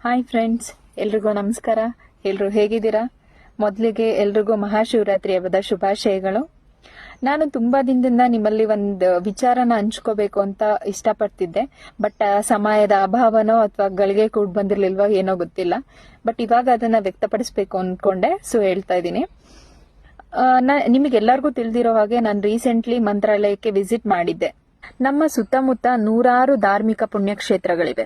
Hi friends, ಎಲ್ರಿಗೂ ನಮಸ್ಕಾರ. ಎಲ್ರು ಹೇಗಿದ್ದೀರಾ? ಮೊದಲಿಗೆ ಎಲ್ರಿಗೂ ಮಹಾಶಿವರಾತ್ರಿ ಹಬ್ಬದ ಶುಭಾಶಯಗಳು. ನಾನು ತುಂಬಾ ದಿನದಿಂದ ನಿಮ್ಮಲ್ಲಿ ಒಂದು ವಿಚಾರನ ಹಂಚ್ಕೋಬೇಕು ಅಂತ ಇಷ್ಟಪಡ್ತಿದ್ದೆ. ಬಟ್ ಸಮಯದ ಅಭಾವನೋ ಅಥವಾ ಗಳಿಗೆ ಕೂಡ ಬಂದಿರ್ಲಿಲ್ವೋ ಏನೋ ಗೊತ್ತಿಲ್ಲ. ಬಟ್ ಇವಾಗ ಅದನ್ನ ವ್ಯಕ್ತಪಡಿಸ್ಬೇಕು ಅನ್ಕೊಂಡೆ, ಸೊ ಹೇಳ್ತಾ ಇದ್ದೀನಿ. ನಿಮಗೆಲ್ಲರಿಗೂ ತಿಳಿದಿರೋ ಹಾಗೆ ನಾನು ರೀಸೆಂಟ್ಲಿ ಮಂತ್ರಾಲಯಕ್ಕೆ ವಿಸಿಟ್ ಮಾಡಿದ್ದೆ. ನಮ್ಮ ಸುತ್ತಮುತ್ತ ನೂರಾರು ಧಾರ್ಮಿಕ ಪುಣ್ಯಕ್ಷೇತ್ರಗಳಿವೆ.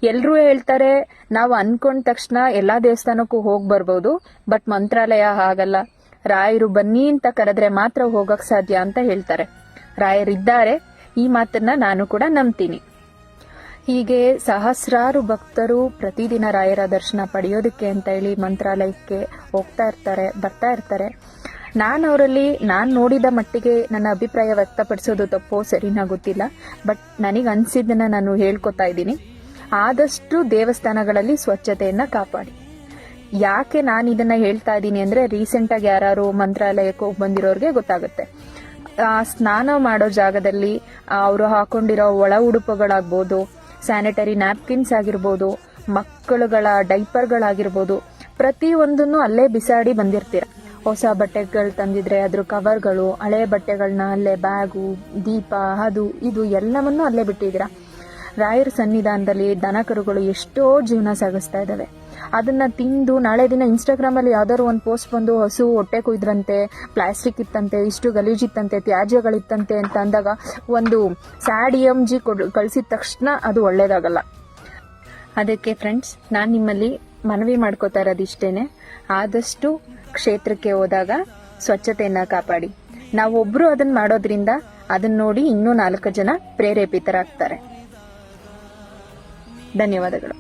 ಎಲ್ರೂ ಹೇಳ್ತಾರೆ ನಾವು ಅನ್ಕೊಂಡ ತಕ್ಷಣ ಎಲ್ಲಾ ದೇವಸ್ಥಾನಕ್ಕೂ ಹೋಗ್ ಬರ್ಬೋದು, ಬಟ್ ಮಂತ್ರಾಲಯ ಹಾಗಲ್ಲ. ರಾಯರು ಬನ್ನಿ ಅಂತ ಕರೆದ್ರೆ ಮಾತ್ರ ಹೋಗಕ್ ಸಾಧ್ಯ ಅಂತ ಹೇಳ್ತಾರೆ. ರಾಯರಿದ್ದಾರೆ, ಈ ಮಾತನ್ನ ನಾನು ಕೂಡ ನಂಬ್ತೀನಿ. ಹೀಗೆ ಸಹಸ್ರಾರು ಭಕ್ತರು ಪ್ರತಿದಿನ ರಾಯರ ದರ್ಶನ ಪಡೆಯೋದಕ್ಕೆ ಅಂತ ಹೇಳಿ ಮಂತ್ರಾಲಯಕ್ಕೆ ಹೋಗ್ತಾ ಇರ್ತಾರೆ, ಬರ್ತಾ ಇರ್ತಾರೆ. ನಾನು ನೋಡಿದ ಮಟ್ಟಿಗೆ ನನ್ನ ಅಭಿಪ್ರಾಯ ವ್ಯಕ್ತಪಡಿಸೋದು ತಪ್ಪೋ ಸರಿನಾ ಗೊತ್ತಿಲ್ಲ, ಬಟ್ ನನಗೆ ಅನ್ಸಿದ್ದನ್ನ ನಾನು ಹೇಳ್ಕೊತಾ ಇದ್ದೀನಿ. ಆದಷ್ಟು ದೇವಸ್ಥಾನಗಳಲ್ಲಿ ಸ್ವಚ್ಛತೆಯನ್ನ ಕಾಪಾಡಿ. ಯಾಕೆ ನಾನು ಇದನ್ನ ಹೇಳ್ತಾ ಇದ್ದೀನಿ ಅಂದ್ರೆ, ರೀಸೆಂಟ್ ಆಗಿ ಯಾರು ಮಂತ್ರಾಲಯಕ್ಕೆ ಹೋಗಿ ಬಂದಿರೋರ್ಗೆ ಗೊತ್ತಾಗುತ್ತೆ. ಸ್ನಾನ ಮಾಡೋ ಜಾಗದಲ್ಲಿ ಅವರು ಹಾಕೊಂಡಿರೋ ಒಳ ಉಡುಪುಗಳಾಗ್ಬೋದು, ಸ್ಯಾನಿಟರಿ ನ್ಯಾಪ್ಕಿನ್ಸ್ ಆಗಿರ್ಬೋದು, ಮಕ್ಕಳುಗಳ ಡೈಪರ್ಗಳಾಗಿರ್ಬೋದು, ಪ್ರತಿ ಒಂದನ್ನು ಅಲ್ಲೇ ಬಿಸಾಡಿ ಬಂದಿರ್ತೀರ. ಹೊಸ ಬಟ್ಟೆಗಳು ತಂದಿದ್ರೆ ಅದ್ರ ಕವರ್ಗಳು, ಹಳೆ ಬಟ್ಟೆಗಳನ್ನ ಅಲ್ಲೇ, ಬ್ಯಾಗು, ದೀಪ, ಅದು ಇದು ಎಲ್ಲವನ್ನೂ ಅಲ್ಲೇ ಬಿಟ್ಟಿದ್ದೀರಾ. ರಾಯರ ಸನ್ನಿಧಾನದಲ್ಲಿ ದನ ಕರುಗಳು ಎಷ್ಟೋ ಜೀವನ ಸಾಗಿಸ್ತಾ ಇದಾವೆ. ಅದನ್ನ ತಿಂದು ನಾಳೆ ದಿನ ಇನ್ಸ್ಟಾಗ್ರಾಮ್ ಅಲ್ಲಿ ಯಾವ್ದಾದ್ರು ಒಂದು ಪೋಸ್ಟ್ ಬಂದು ಹಸು ಹೊಟ್ಟೆ ಕುಯ್ದ್ರಂತೆ, ಪ್ಲಾಸ್ಟಿಕ್ ಇತ್ತಂತೆ, ಇಷ್ಟು ಗಲೀಜಿತ್ತಂತೆ, ತ್ಯಾಜ್ಯಗಳಿತ್ತಂತೆ ಅಂತ ಅಂದಾಗ ಒಂದು ಸ್ಯಾಡ್ EMG ಕಳಿಸಿದ ತಕ್ಷಣ ಅದು ಒಳ್ಳೇದಾಗಲ್ಲ. ಅದಕ್ಕೆ ಫ್ರೆಂಡ್ಸ್, ನಾನು ನಿಮ್ಮಲ್ಲಿ ಮನವಿ ಮಾಡ್ಕೋತಾ ಇರೋದಿಷ್ಟೇನೆ, ಆದಷ್ಟು ಕ್ಷೇತ್ರಕ್ಕೆ ಹೋದಾಗ ಸ್ವಚ್ಛತೆಯನ್ನ ಕಾಪಾಡಿ. ನಾವೊಬ್ರು ಅದನ್ನ ಮಾಡೋದ್ರಿಂದ ಅದನ್ನ ನೋಡಿ ಇನ್ನೂ 4 ಜನ ಪ್ರೇರೇಪಿತರಾಗ್ತಾರೆ. ಧನ್ಯವಾದಗಳು.